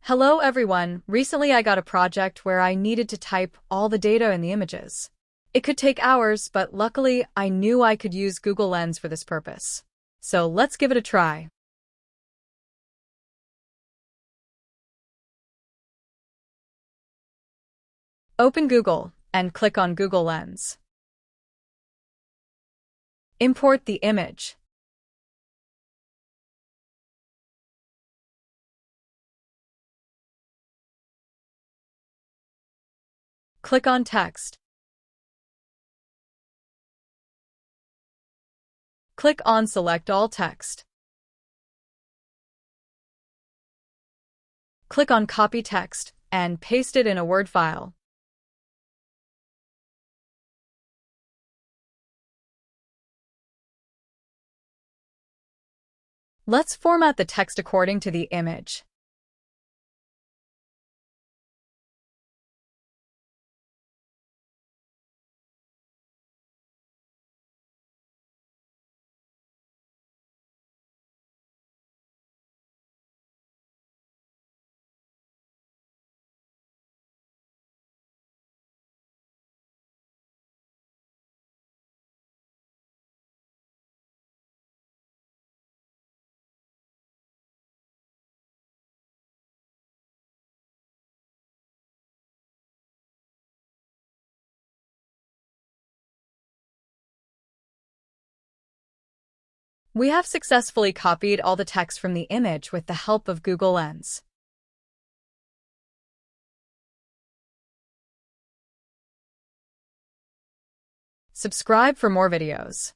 Hello everyone. Recently I got a project where I needed to type all the data in the images. It could take hours, but luckily I knew I could use Google Lens for this purpose. So let's give it a try. Open Google and click on Google Lens. Import the image. Click on Text. Click on Select All Text. Click on Copy Text and paste it in a Word file. Let's format the text according to the image. We have successfully copied all the text from the image with the help of Google Lens. Subscribe for more videos.